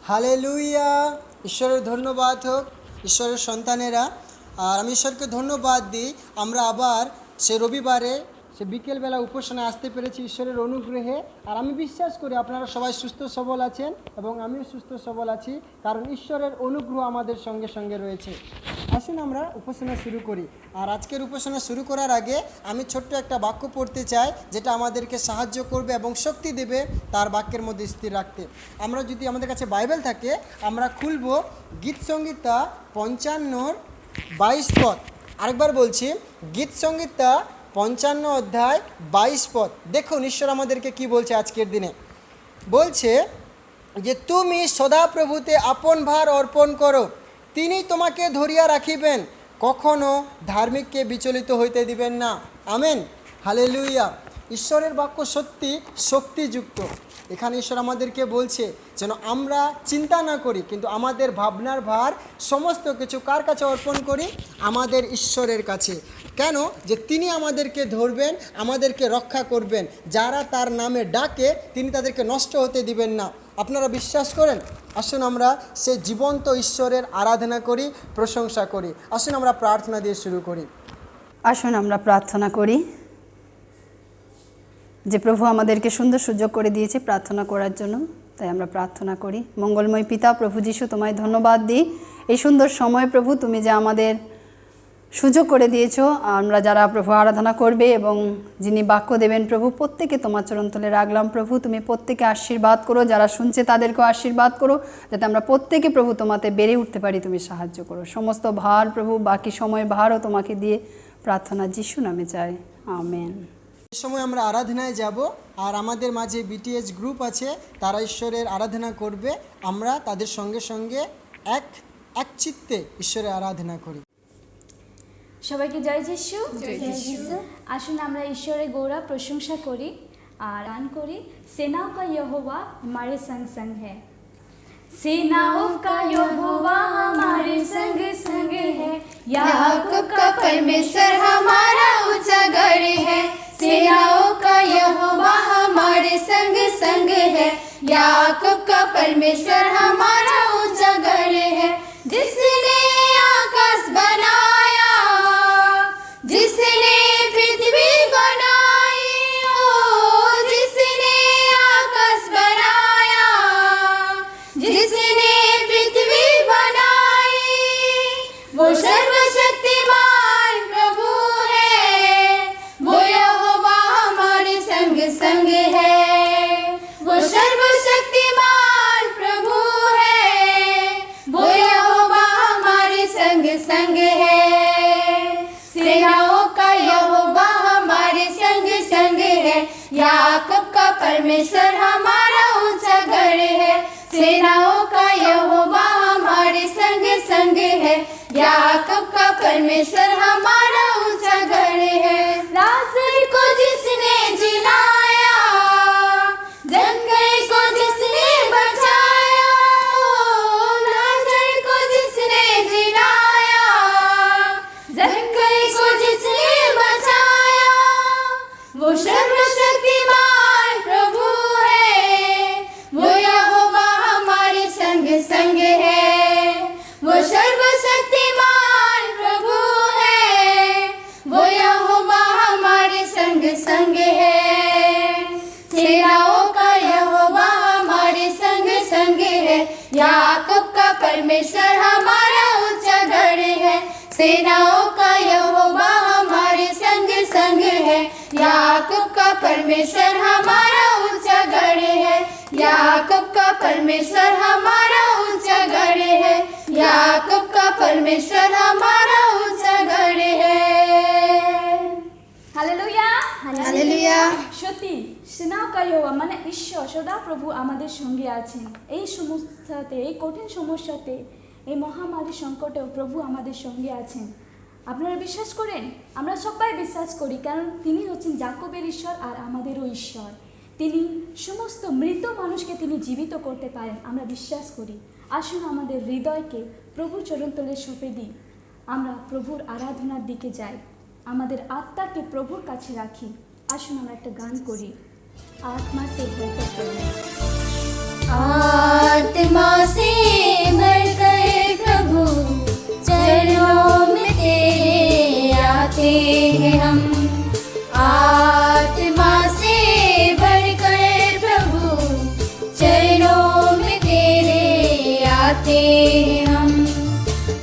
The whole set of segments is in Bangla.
হালেলুয়া। ঈশ্বরের ধন্যবাদ হোক, ঈশ্বরের সন্তানেরা। আর আমি ঈশ্বরকে ধন্যবাদ দিই, আমরা আবার সে রবিবারে সে বিকেলবেলা উপাসনায় আসতে পেরেছি ঈশ্বরের অনুগ্রহে। আর আমি বিশ্বাস করি আপনারা সবাই সুস্থ সবল আছেন এবং আমিও সুস্থ সবল আছি, কারণ ঈশ্বরের অনুগ্রহ আমাদের সঙ্গে সঙ্গে রয়েছে। আসুন আমরা উপাসনা শুরু করি। আর আজকের উপাসনা শুরু করার আগে আমি ছোট্ট একটা বাক্য পড়তে চাই, যেটা আমাদেরকে সাহায্য করবে এবং শক্তি দেবে তার বাক্যের মধ্যে স্থির রাখতে। আমরা যদি আমাদের কাছে বাইবেল থাকে, আমরা খুলব গীত সংহিতা 55:22 পদ। আরেকবার বলছি, গীত সংহিতা 55 অধ্যায় 22 পদ। দেখুন ঈশ্বর আমাদেরকে কি বলছে আজকের দিনে। বলছে যে, তুমি সদাপ্রভুতে আপন ভার অর্পণ করো, তিনি তোমাকে ধরিয়া রাখিবেন, কখনো ধার্মিককে বিচলিত হইতে দিবেন না। Amen, hallelujah. ঈশ্বরের বাক্য সত্যি শক্তিযুক্ত। এখানে ঈশ্বর আমাদেরকে বলছে যেন আমরা চিন্তা না করি, কিন্তু আমাদের ভাবনার ভার সমস্ত কিছু কার কাছে অর্পণ করি? আমাদের ঈশ্বরের কাছে। কেন? যে তিনি আমাদেরকে ধরবেন, আমাদেরকে রক্ষা করবেন। যারা তার নামে ডাকে তিনি তাদেরকে নষ্ট হতে দিবেন না। আপনারা বিশ্বাস করেন? আসুন আমরা সে জীবন্ত ঈশ্বরের আরাধনা করি, প্রশংসা করি। আসুন আমরা প্রার্থনা দিয়ে শুরু করি। আসুন আমরা প্রার্থনা করি। যে প্রভু আমাদেরকে সুন্দর সুযোগ করে দিয়েছে প্রার্থনা করার জন্য, তাই আমরা প্রার্থনা করি। মঙ্গলময় পিতা প্রভু যীশু, তোমায় ধন্যবাদ দিই এই সুন্দর সময় প্রভু, তুমি যে আমাদের সুযোগ করে দিয়েছো। আমরা যারা প্রভু আরাধনা করবে এবং যিনি বাক্য দেবেন প্রভু, প্রত্যেকে তোমার চরণতলে রাখলাম প্রভু। তুমি প্রত্যেকে আশীর্বাদ করো, যারা শুনছে তাদেরকেও আশীর্বাদ করো, যাতে আমরা প্রত্যেকে প্রভু তোমাতে বেড়ে উঠতে পারি। তুমি সাহায্য করো। সমস্ত ভার প্রভু, বাকি সময় ভারও তোমাকে দিয়ে প্রার্থনা যিশু নামে চাই, আমেন। এই সময় আমরা আরাধনায় যাব, আর আমাদের মাঝে বিটিএস গ্রুপ আছে, তারা ঈশ্বরের আরাধনা করবে। আমরা তাদের সঙ্গে সঙ্গে এক চিত্তে ঈশ্বরের আরাধনা করি। সবাইকে জয় যিশু। আসুন আমরা ঈশ্বরের গৌরব প্রশংসা করি আর গান করি। সেনাओं का यहोवा हमारे संग संग है, सेनाओं का यहोवा हमारे संग संग है, याकूब का परमेश्वर हमारा ऊंचा गढ़ है, सेनाओं का यहोवा हमारे संग संग है, याकूब का परमेश्वर हमारा ऊंचा गढ़ है। जिसने आकाश बनाया, जिसने पृथ्वी बनाई, ओ जिसने आकाश बनाया, जिसने पृथ्वी बनाई, वो सर्वशक्तिमान प्रभु है, वो यहोवा हमारे संग संग है, वो सर्वशक्तिमान प्रभु है, वो यहोवा हमारे संग संग है, सेनाओं का यहोवा हमारे संग संग है, याकूब का परमेश्वर हमारा ऊंचा गढ़ है, सेनाओं का यहोवा हमारे संग संग है, याकूब का परमेश्वर हमारा ऊंचा गढ़ है। लाजर को जिसने जिलाया, जंगल को जिसने बचाया, ओ लाजर को जिसने जिलाया, जंगल को जिसने बचाया, वो सर्वशक्तिमान प्रभु है, वो यहोवा हमारे संग संग है, वो सर्वशक्तिमान प्रभु है, वो यहोवा हमारे संग संग है, सेनाओं का यहोवा हमारे संग संग है, याकूब का परमेश्वर हमारा ऊंचा गढ़ है, सेनाओं का यहोवा हमारे संग संग है, याकूब का परमेश्वर हमारा ऊंचा गढ़ है, याकूब का परमेश्वर हमारा ऊंचा गढ़ है, याकूब का परमेश्वर हमारा ऊंचा गढ़ है। Hallelujah, hallelujah. সত্যি সেনাओं का यहोवा মানে ঈশ্বর সদাপ্রভু আমাদের সঙ্গে আছেন। এই সমস্যাতে, এই কঠিন সমস্যাতে, এই মহামারী সংকটেও প্রভু আমাদের সঙ্গে আছেন। আপনারা বিশ্বাস করেন? আমরা সবাই বিশ্বাস করি, কারণ তিনি হচ্ছেন যাকবের ঈশ্বর আর আমাদেরও ঈশ্বর। তিনি সমস্ত মৃত মানুষকে তিনি জীবিত করতে পারেন, আমরা বিশ্বাস করি। আসুন আমাদের হৃদয়কে প্রভুর চরণতলে সঁপে দিই, আমরা প্রভুর আরাধনার দিকে যাই, আমাদের আত্মাকে প্রভুর কাছে রাখি। আসুন আমরা একটা গান করি, आत्मा से होकर आत्मा से आते हैं हम।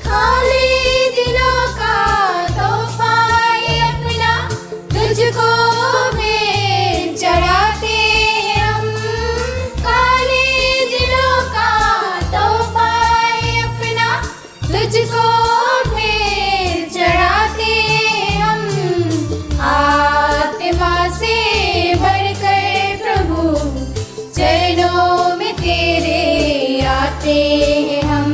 खाली दिलों का तोहफा ये अपना तुझको भेंट चढ़ाते हैं हम। खाली दिलों का तोहफा ये अपना तुझको भेंट चढ़ाते हैं हम। आत्मा से भरकर प्रभु चरणों में तेरे आते हैं हम।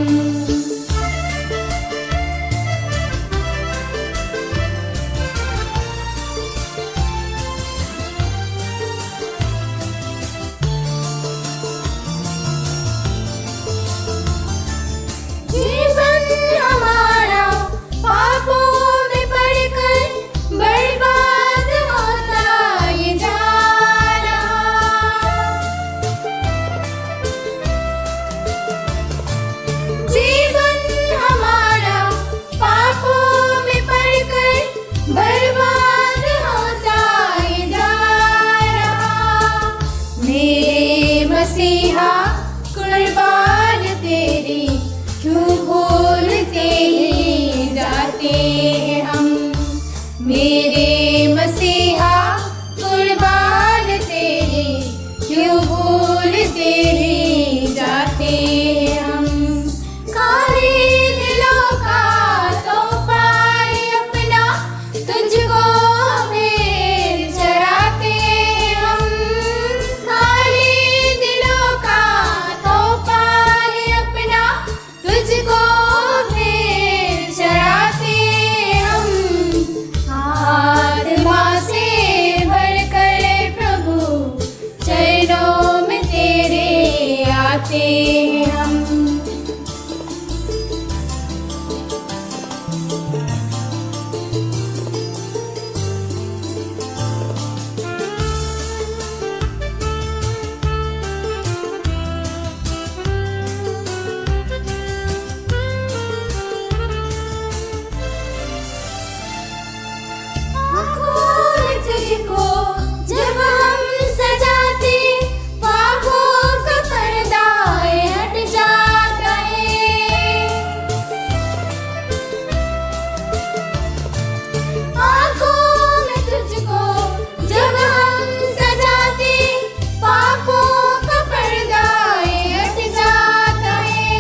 जीवन हमारा पापों में पड़कर बर्बाद होता ये जा रहा। जीवन हमारा पापों में पड़कर बर्बाद होता ये जा रहा। मेरे मसीहा कुर्बान तेरी क्यों भूलते ही जाते हैं हम। मेरे मसीहा कुर्बान तेरी क्यों भूलते ही जाते हैं हम। खाली दिलों का तोहफा ये अपना तुझको भेंट चढ़ाते हैं हम। खाली दिलों का तोहफा ये अपना तुझको भेंट चढ़ाते हैं हम। आत्मा से भरकर प्रभु चरणों में तेरे आते हैं हम। आँखों में तुझको जब हम सजाते पापों का पर्दा हट जाता है। आँखों में तुझको जब हम सजाते पापों का पर्दा हट जाता है।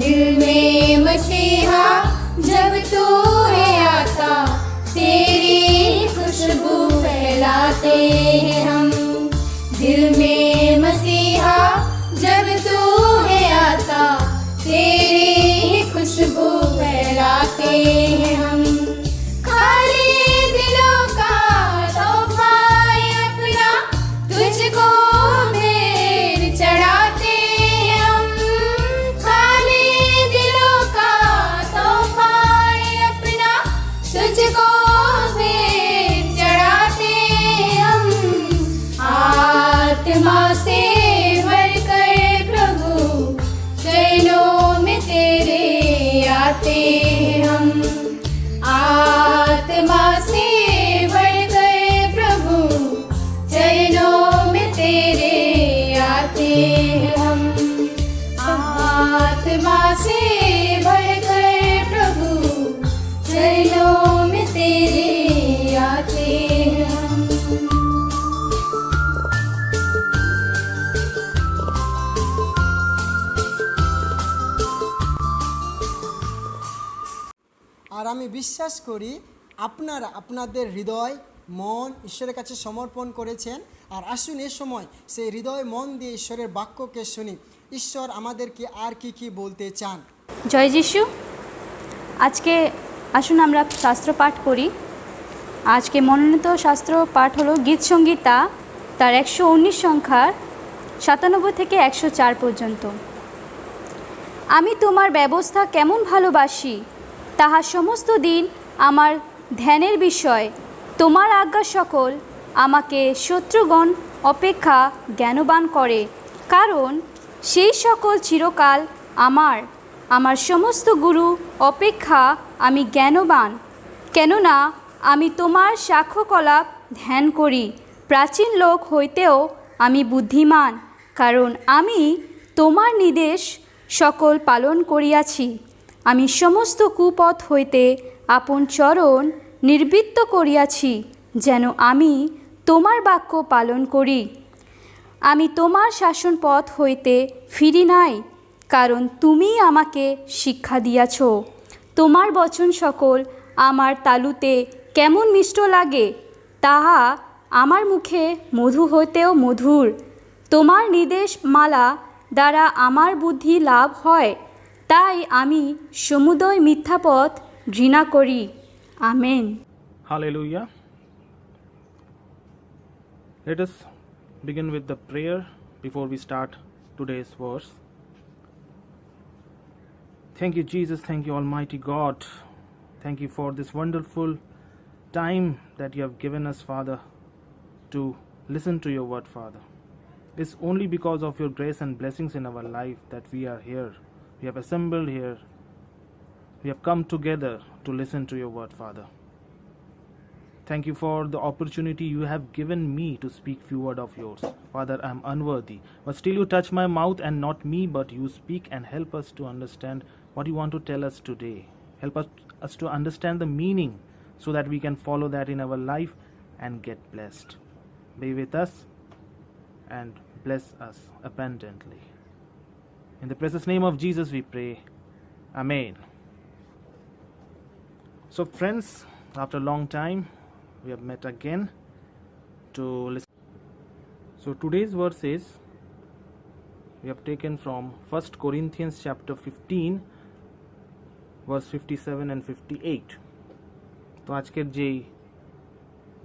दिल में मसीहा जब तू है आता तेरी खुशबू फैलाते हैं हम। दिल में मसीहा जब तू है आता तेरी खुशबू फैलाते हैं हम। खाली दिलों का तोहफा ये अपना तुझको भेंट चढ़ाते हैं हम। खाली दिलों का तोहफा ये अपना तुझको भेंट चढ़ाते हैं हम। आत्मा से भरकर प्रभु चरणों में तेरे आते हैं हम। आत्मा से भरकर प्रभु चरणों में तेरे आते हैं हम। आत्मा से भरकर प्रभु चरणों में तेरे आते हैं हम। আর আমি বিশ্বাস করি আপনারা আপনাদের হৃদয় মন ঈশ্বরের কাছে সমর্পণ করেছেন। আর আসুন এ সময় সেই হৃদয় মন দিয়ে ঈশ্বরের বাক্যকে শুনি। ঈশ্বর আমাদেরকে আর কি বলতে চান। জয় যিশু। আজকে আসুন আমরা শাস্ত্র পাঠ করি। আজকে মনোনীত শাস্ত্র পাঠ হলো গীতসংগীতা তার 119 সংখ্যার 97 থেকে 104 পর্যন্ত। আমি তোমার ব্যবস্থা কেমন ভালোবাসি, তাহা সমস্ত দিন আমার ধ্যানের বিষয়। তোমার আজ্ঞা সকল আমাকে শত্রুগণ অপেক্ষা জ্ঞানবান করে, কারণ সেই সকল চিরকাল আমার সমস্ত গুরু অপেক্ষা আমি জ্ঞানবান। কেননা আমি তোমার সাক্ষ্যকলাপ ধ্যান করি, প্রাচীন লোক হইতেও আমি বুদ্ধিমান, কারণ আমি তোমার নির্দেশ সকল পালন করিয়াছি। আমি সমস্ত কুপথ হইতে আপন চরণ নির্বৃত্ত করিয়াছি, যেন আমি তোমার বাক্য পালন করি। আমি তোমার শাসন পথ হইতে ফিরি নাই, কারণ তুমি আমাকে শিক্ষা দিয়াছ। তোমার বচন সকল আমার তালুতে কেমন মিষ্ট লাগে, তাহা আমার মুখে মধু হইতেও মধুর। তোমার নির্দেশ মালা দ্বারা আমার বুদ্ধি লাভ হয়, তাই আমি সমুদয় মিথ্যাপথ ঘৃণা করি। Amen. Hallelujah. Let us begin with the prayer before we start today's verse. Thank you, Jesus. Thank you, Almighty God. Thank you for this wonderful time that you have given us, Father, to listen to your word, Father. It's only because of your grace and blessings in our life that we are here. We have assembled here. We have come together to listen to your word, Father. Thank you for the opportunity you have given me to speak few words of yours. Father, I am unworthy, but still you touch my mouth, and not me, but you speak and help us to understand what you want to tell us today. Help us to understand the meaning so that we can follow that in our life and get blessed. Be with us and bless us abundantly. In the precious name of Jesus we pray. Amen. So friends, after a long time, we have met again to listen. So today's verses we have taken from 1 Corinthians chapter 15 verse 57 and 58. তো আজকের যেই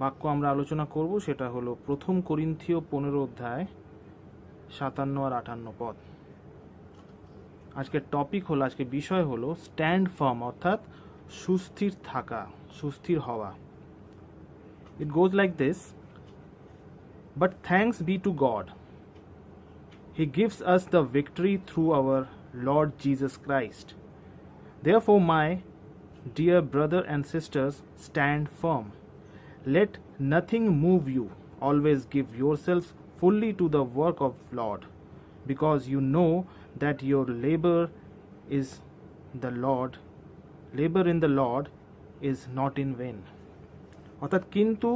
বাক্য আমরা আলোচনা করব সেটা হলো প্রথম করিন্থীয় 15 অধ্যায় 57 আর 58 পদ। আজকের টপিক হলো, আজকের বিষয় হলো স্ট্যান্ড ফার্ম, অর্থাৎ সুস্থির থাকা, সুস্থির হওয়া। It goes like this: But thanks be to God. He gives us the victory through our Lord Jesus Christ. Therefore, my dear brother and sisters, stand firm. Let nothing move you. Always give yourselves fully to the work of Lord, because you know that your labor in the Lord is not in vain. অর্থাৎ কিন্তু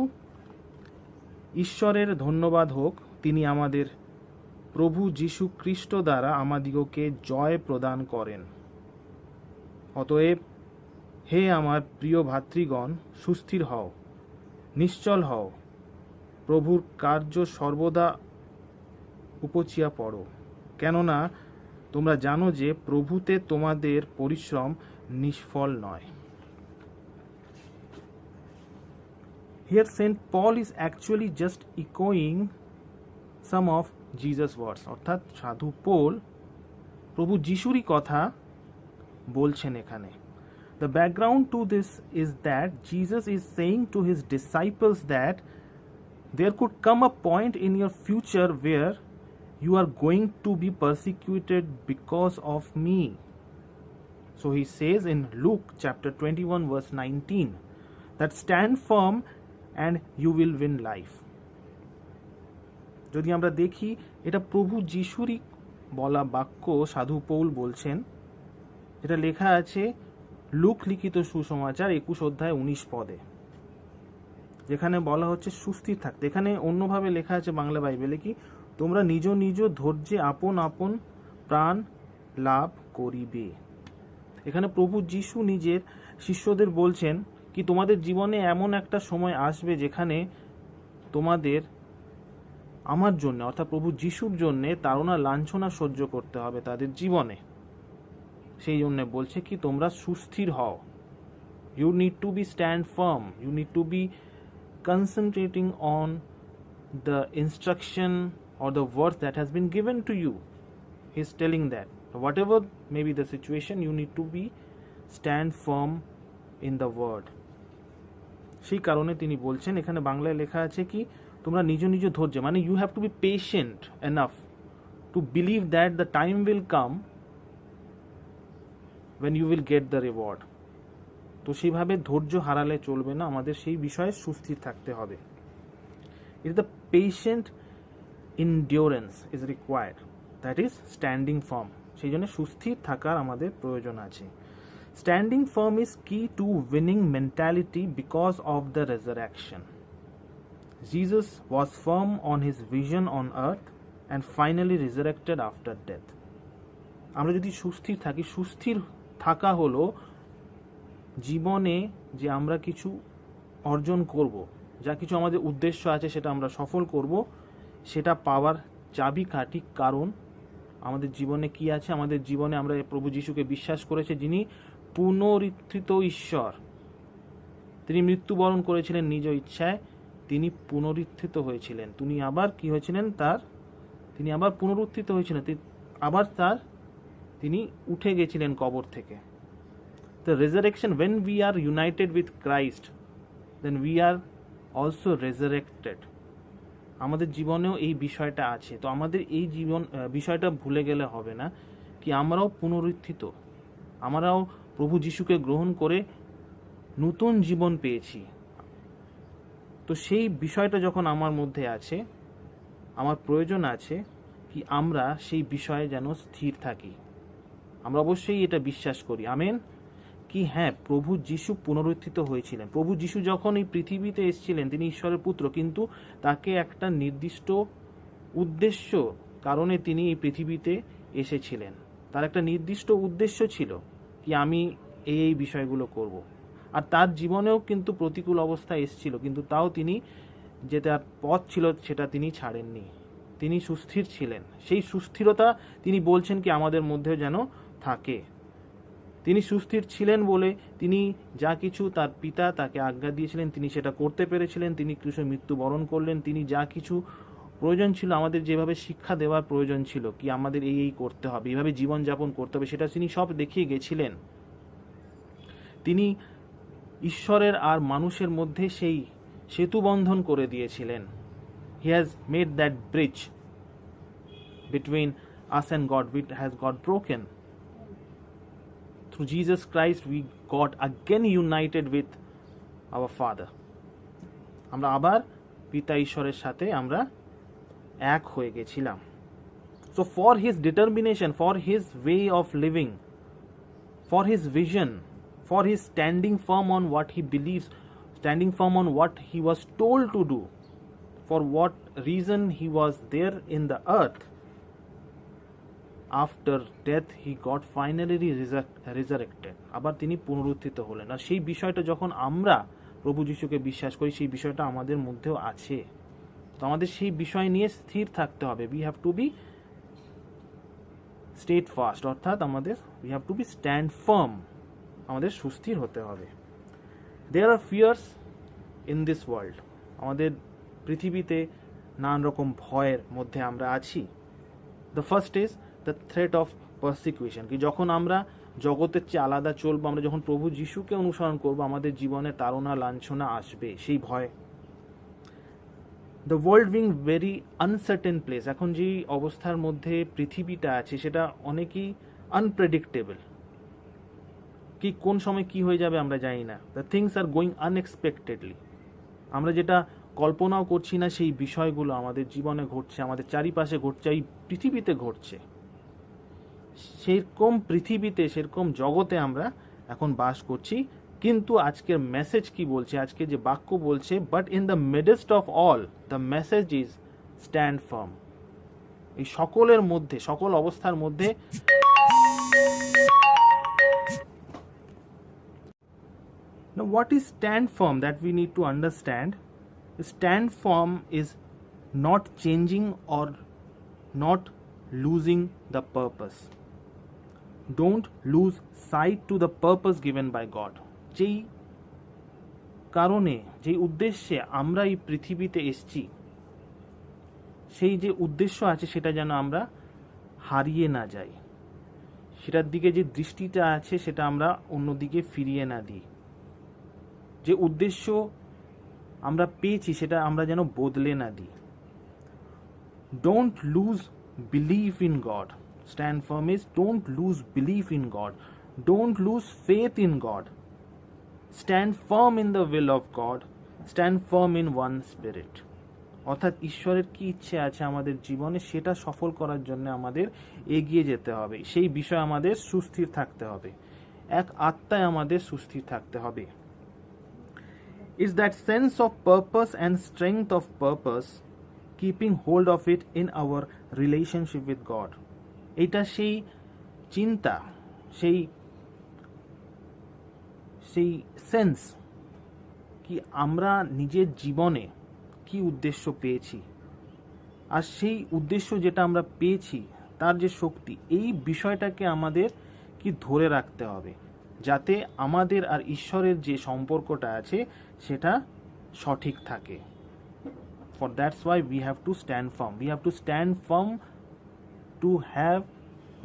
ঈশ্বরের ধন্যবাদ হোক, তিনি আমাদের প্রভু যীশু খ্রিস্ট দ্বারা আমাদিগকে জয় প্রদান করেন। অতএব হে আমার প্রিয় ভাতৃগণ, সুস্থির হও, নিশ্চল হও, প্রভুর কার্য সর্বদা উপচিয়া পড়ো, কেননা তোমরা জানো যে প্রভুতে তোমাদের পরিশ্রম নিষ্ফল নয়। Here St. Paul is actually just echoing some of Jesus' words. অর্থাৎ সাধু পৌল প্রভু যিশুরই কথা বলছেন এখানে। The background to this is that Jesus is saying to his disciples that there could come a point in your future where you are going to be persecuted because of me. So he says in Luke chapter 21 verse 19 that stand firm and you will win life. যদি আমরা দেখি, এটা প্রভু যিশুরই বলা বাক্য, সাধু পৌল বলছেন। এটা লেখা আছে লুক লিখিত সুসমাচার 21 অধ্যায় 19 পদে, যেখানে বলা হচ্ছে সুস্থির থাকতে। এখানে অন্যভাবে লেখা আছে বাংলা বাইবেলে কি, তোমরা নিজ নিজ ধৈর্যে আপন আপন প্রাণ লাভ করিবে। এখানে প্রভু যিশু নিজের শিষ্যদের বলছেন কি, তোমাদের জীবনে এমন একটা সময় আসবে যেখানে তোমাদের আমার জন্য, অর্থাৎ প্রভু যিশুর জন্য তাড়না লাঞ্ছনা সহ্য করতে হবে তাদের জীবনে। সেই জন্য বলছে কি, তোমরা সুস্থির হও। You need to be stand firm, you need to be concentrating on the instruction or the words that has been given to you. He is telling that whatever may be the situation, you need to be stand firm in the word. সেই কারণে তিনি বলছেন, এখানে বাংলায় লেখা আছে কি, তোমরা নিজ নিজ ধৈর্য, মানে you have to be patient enough to believe that the time will come when you will get the reward. তো সেইভাবে ধৈর্য হারালে চলবে না, আমাদের সেই বিষয়ে সুস্থির থাকতে হবে। It is the patient endurance is required, that is standing firm. সেই জন্য সুস্থির থাকার আমাদের প্রয়োজন আছে। Standing firm is key to winning mentality because of the resurrection. Jesus was firm on his vision on earth and finally resurrected after death. আমরা যদি সুস্থির থাকি, সুস্থির থাকা হলো জীবনে যে আমরা কিছু অর্জন করব, যা কিছু আমাদের উদ্দেশ্য আছে সেটা আমরা সফল করব, সেটা পাওয়ার চাবিকাঠি। কারণ আমাদের জীবনে কি আছে? আমাদের জীবনে আমরা প্রভু যিশুকে বিশ্বাস করেছে, যিনি পুনরুত্থিত ঈশ্বর। তিনি মৃত্যুবরণ করেছিলেন নিজ ইচ্ছায়, তিনি পুনরুত্থিত হয়েছিলেন। তিনি আবার কি হয়েছিলেন? তিনি আবার পুনরুত্থিত হয়েছিলেন, তিনি উঠে গেছিলেন কবর থেকে। The resurrection, when we are united with Christ, then we are also resurrected. আমাদের জীবনেও এই বিষয়টা আছে। তো আমাদের এই বিষয়টা ভুলে গেলে হবে না, কি আমরাও পুনরুত্থিত, আমরাও প্রভু যিশুকে গ্রহণ করে নতুন জীবন পেয়েছি। তো সেই বিষয়টা যখন আমার মধ্যে আছে, আমার প্রয়োজন আছে কি আমরা সেই বিষয়ে যেন স্থির থাকি। আমরা অবশ্যই এটা বিশ্বাস করি, আমেন, কি হ্যাঁ, প্রভু যিশু পুনরুত্থিত হয়েছিলেন। প্রভু যিশু যখন এই পৃথিবীতে এসেছিলেন, তিনি ঈশ্বরের পুত্র, কিন্তু তাকে একটা নির্দিষ্ট উদ্দেশ্য কারণে তিনি এই পৃথিবীতে এসেছিলেন। তার একটা নির্দিষ্ট উদ্দেশ্য ছিল কি আমি এই বিষয়গুলো করব। আর তার জীবনেও কিন্তু প্রতিকূল অবস্থা এসেছিল, কিন্তু তাও তিনি যে তার পথ ছিল সেটা তিনি ছাড়েননি, তিনি সুস্থির ছিলেন। সেই সুস্থিরতা তিনি বলছেন কি আমাদের মধ্যে যেন থাকে। তিনি সুস্থির ছিলেন বলে তিনি যা কিছু তার পিতা তাকে আজ্ঞা দিয়েছিলেন তিনি সেটা করতে পেরেছিলেন। তিনি ক্রুশে মৃত্যুবরণ করলেন। তিনি যা কিছু প্রয়োজন ছিল, আমাদের যেভাবে শিক্ষা দেওয়ার প্রয়োজন ছিল কি আমাদের এই করতে হবে, এইভাবে জীবনযাপন করতে হবে, সেটা তিনি সব দেখিয়ে গেছিলেন। তিনি ঈশ্বরের আর মানুষের মধ্যে সেই সেতু বন্ধন করে দিয়েছিলেন। He has made that bridge between us and god, which has got broken. Through Jesus Christ we got again united with our Father. আমরা আবার পিতা ঈশ্বরের সাথে আমরা এক হয়ে গেছিলাম। So for his determination, for his way of living, for his vision, for his standing firm on what he believes, standing firm on what he was told to do, for what reason he was there in the earth, after death he got finally resurrected. আবার তিনি পুনরুত্থিত হলেন। আর সেই বিষয়টা যখন আমরা প্রভু যিশুকে বিশ্বাস করি, সেই বিষয়টা আমাদের মধ্যেও আছে। তো আমাদের সেই বিষয় নিয়ে স্থির থাকতে হবে। we have to be steadfast, অর্থাৎ আমাদের we have to be stand firm, আমাদের সুস্থির হতে হবে। there are fears in this world, আমাদের পৃথিবীতে নানান রকম ভয়ের মধ্যে আমরা আছি। the first is the threat of persecution, কি যখন আমরা জগতের চেয়ে আলাদা চলবো, আমরা যখন প্রভু যিশুকে অনুসরণ করব, আমাদের জীবনে তাড়না লাঞ্ছনা আসবে, সেই ভয়। The world being very uncertain place, এখন যে অবস্থার মধ্যে পৃথিবীটা আছে সেটা অনেকই আনপ্রেডিক্টেবল, কি কোন সময় কি হয়ে যাবে আমরা জানি না। The things are going unexpectedly, আমরা যেটা কল্পনাও করছি না সেই বিষয়গুলো আমাদের জীবনে ঘটছে, আমাদের চারিপাশে ঘটছে, এই পৃথিবীতে ঘটছে। সেরকম পৃথিবীতে, সেরকম জগতে আমরা এখন বাস করছি। কিন্তু আজকের মেসেজ কি বলছে, আজকে যে বাক্য বলছে, but in the midst of all the message is stand farm. এই সকলের মধ্যে, সকল অবস্থার মধ্যে Now what is stand firm that we need to understand? Stand firm is not changing or not losing the purpose. Don't lose sight to the purpose given by God. যেই কারণে, যেই উদ্দেশ্যে আমরা এই পৃথিবীতে এসেছি, সেই যে উদ্দেশ্য আছে সেটা যেন আমরা হারিয়ে না যাই, সেটার দিকে যে দৃষ্টিটা আছে সেটা আমরা অন্যদিকে ফিরিয়ে না দিই। যে উদ্দেশ্য আমরা পেয়েছি সেটা আমরা যেন বদলে না দিই। Don't lose believe in god. Stand farm is don't lose believe in god, don't lose faith in god, stand firm in the will of god, stand firm in one spirit. অর্থাৎ ঈশ্বরের কি ইচ্ছে আছে আমাদের জীবনে সেটা সফল করার জন্য আমাদের এগিয়ে যেতে হবে, সেই বিষয়ে আমাদের সুস্থির থাকতে হবে, এক আত্মায় আমাদের সুস্থির থাকতে হবে। It's that sense of purpose and strength of purpose, keeping hold of it in our relationship with God. এটা সেই চিন্তা, সেই সেন্স কি আমরা নিজের জীবনে কি উদ্দেশ্য পেয়েছি, আর সেই উদ্দেশ্য যেটা আমরা পেয়েছি তার যে শক্তি, এই বিষয়টাকে আমাদের কি ধরে রাখতে হবে যাতে আমাদের আর ঈশ্বরের যে সম্পর্কটা আছে সেটা সঠিক থাকে। For that's why we have to stand firm. We have to stand firm to have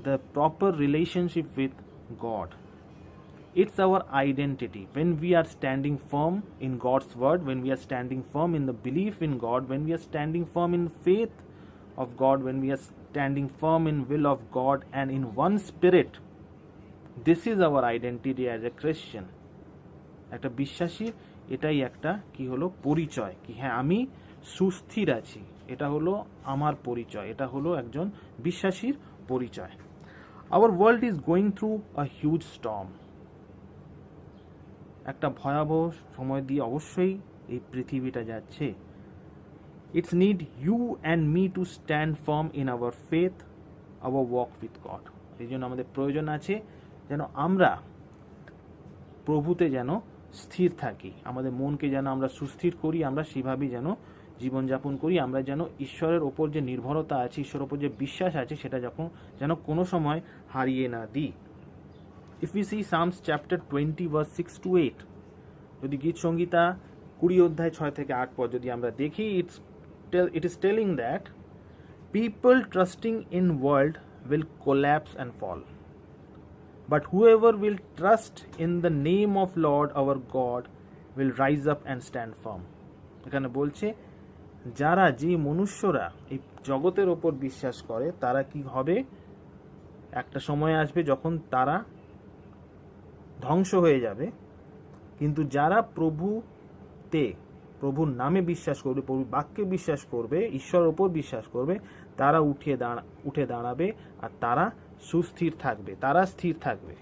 the proper relationship with God. It's our identity. When we are standing firm in God's word, when we are standing firm in the belief in God, when we are standing firm in faith of God, when we are standing firm in will of God and in one spirit, this is our identity as a Christian. একটা বিশ্বাসী এটাই একটা কি হলো পরিচয়, কি হ্যাঁ আমি সুস্থির আছি, এটা হলো আমার পরিচয়, এটা হলো একজন বিশ্বাসীর পরিচয়। Our world is going through a huge storm. একটা ভয়াবহ সময় দিয়ে অবশ্যই এই পৃথিবীটা যাচ্ছে। It's need you and me to stand firm in our faith, our walk with God. এই জন্য আমাদের প্রয়োজন আছে যেন আমরা প্রভুতে যেন স্থির থাকি, আমাদের মনকে যেন আমরা সুস্থির করি, আমরা সেভাবেই যেন জীবনযাপন করি, আমরা যেন ঈশ্বরের ওপর যে নির্ভরতা আছে, ঈশ্বরের ওপর যে বিশ্বাস আছে সেটা যেন কোনো সময় হারিয়ে না দিই। If we see Psalms chapter 20 verse 6 to 8, যদি গীত সংগীতা 20 অধ্যায় 6 থেকে 8 পদ যদি আমরা দেখি, it is telling that people trusting in world will collapse and fall, but whoever will trust in the name of Lord our God will rise up and stand firm. এখানে বলছে যারা যে মনুষ্যরা এই জগতের ওপর বিশ্বাস করে তারা কি হবে, একটা সময় আসবে যখন তারা ধ্বংস হয়ে যাবে, কিন্তু যারা প্রভুর নামে বিশ্বাস করবে, প্রভুর বাক্যে বিশ্বাস করবে, ঈশ্বরের ওপর বিশ্বাস করবে, তারা উঠে দাঁড়াবে আর তারা সুস্থির থাকবে, তারা স্থির থাকবে।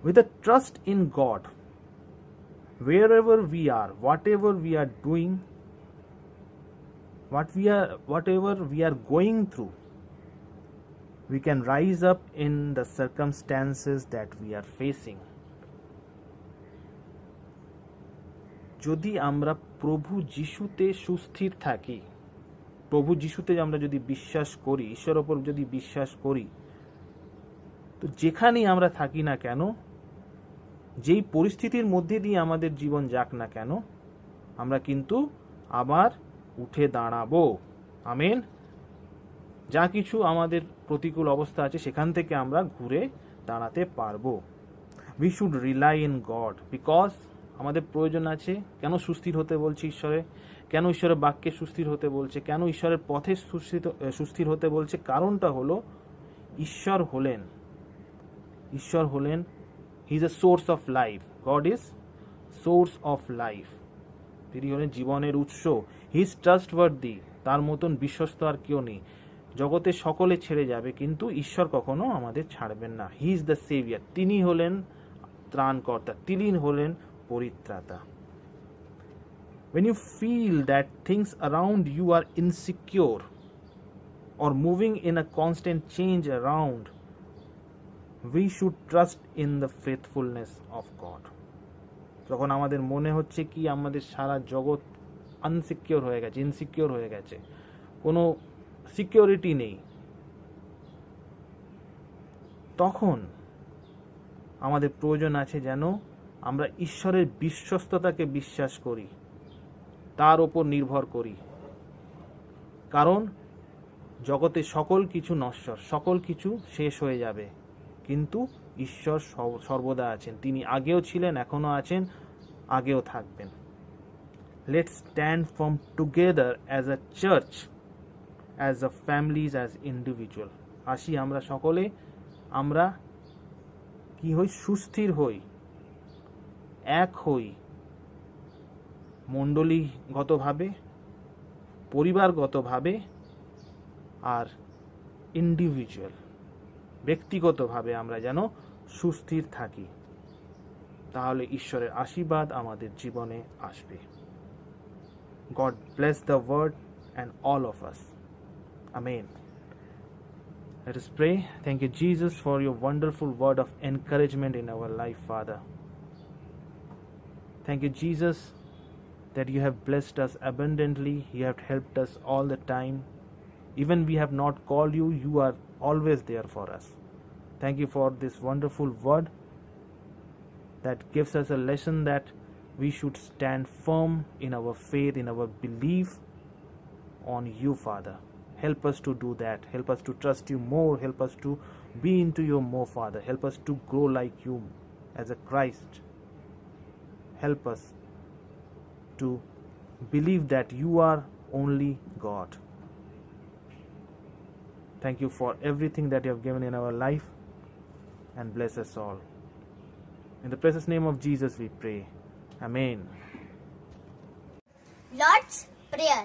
With a trust in God, wherever we are, whatever we are doing, whatever we are going through, we can rise up in the circumstances that we are facing. যদি আমরা প্রভু যিশুতে সুস্থির থাকি, প্রভু যিশুতে আমরা যদি বিশ্বাস করি, ঈশ্বরের ওপর যদি বিশ্বাস করি, তো যেখানেই আমরা থাকি না কেন, যেই পরিস্থিতির মধ্যে দিয়ে আমাদের জীবন যাক না কেন, আমরা কিন্তু আবার উঠে দাঁড়াবো। আমেন। যা কিছু আমাদের প্রতিকূল অবস্থা আছে সেখান থেকে আমরা ঘুরে দাঁড়াতে পারবো। We should rely in god, because আমাদের প্রয়োজন আছে। কেন সুস্থির হতে বলছে ঈশ্বরে, কেন ঈশ্বরের বাক্যে সুস্থির হতে বলছে, কেন ঈশ্বরের পথে সুস্থির হতে বলছে? কারণটা হলো ঈশ্বর হলেন he is a source of life. God is source of life. তিনি হলেন জীবনের উৎস। হি ইজ ট্রাস্টওয়ার্দি, তার মতন বিশ্বস্ত আর কেউ নেই। জগতে সকলে ছেড়ে যাবে কিন্তু ঈশ্বর কখনো আমাদের ছাড়বেন না। হি ইজ দ্য সেভিয়ার, তিনি হলেন ত্রাণকর্তা, তিনি হলেন পরিত্রাতা। When you feel that things around you are insecure or moving in a constant change around, we should trust in the faithfulness of God. যখন আমাদের মনে হচ্ছে কি আমাদের সারা জগৎ আনসিকিউর হয়ে গেছে, ইনসিকিউর হয়ে গেছে, কোনো সিকিউরিটি নেই, তখন আমাদের প্রয়োজন আছে যেন আমরা ঈশ্বরের বিশ্বস্ততাকে বিশ্বাস করি, তার ওপর নির্ভর করি। কারণ জগতে সকল কিছু নশ্বর, সকল কিছু শেষ হয়ে যাবে, কিন্তু ঈশ্বর সর্বদা আছেন। তিনি আগেও ছিলেন, এখনো আছেন, আগেও থাকবেন। Let's stand farm together as a church, as a families, as individual. আসি আমরা সকলে, আমরা কি হই? সুস্থির হই, এক হই, মণ্ডলীগতভাবে, পরিবারগতভাবে আর ইন্ডিভিজুয়াল ব্যক্তিগতভাবে আমরা যেন সুস্থির থাকি, তাহলে ঈশ্বরের আশীর্বাদ আমাদের জীবনে আসবে। God bless the word and all of us. Amen. Let us pray. Thank you, Jesus, for your wonderful word of encouragement in our life, Father. Thank you, Jesus, that you have blessed us abundantly. You have helped us all the time. Even we have not called you, you are always there for us. Thank you for this wonderful word that gives us a lesson that we should stand firm in our faith, in our belief on you, Father. Help us to do that. Help us to trust you more. Help us to be into you more, Father. Help us to grow like you as a Christ. Help us to believe that you are only God. Thank you for everything that you have given in our life, and bless us all. In the precious name of Jesus we pray. Amen. Lord's Prayer.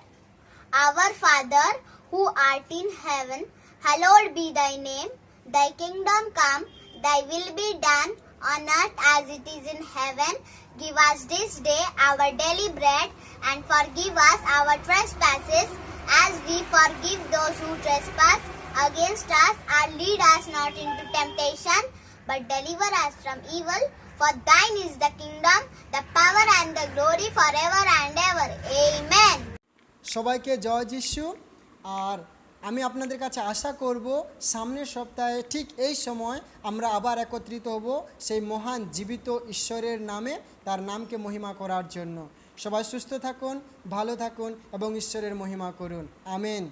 Our Father, who art in heaven, hallowed be thy name. Thy kingdom come, thy will be done on earth as it is in heaven. Give us this day our daily bread, and forgive us our trespasses as we forgive those who trespass against us. And lead us not into temptation, but deliver us from evil. For thine is the kingdom, the power and the glory forever and ever. Amen. সবাইকে জয় যিশু। আর আমি আপনাদের কাছে আশা করব সামনের সপ্তাহে ঠিক এই সময় আমরা আবার একত্রিত হব সেই মহান জীবিত ঈশ্বরের নামে, তার নামকে মহিমা করার জন্য। সবাই সুস্থ থাকুন, ভালো থাকুন এবং ঈশ্বরের মহিমা করুন। আমেন।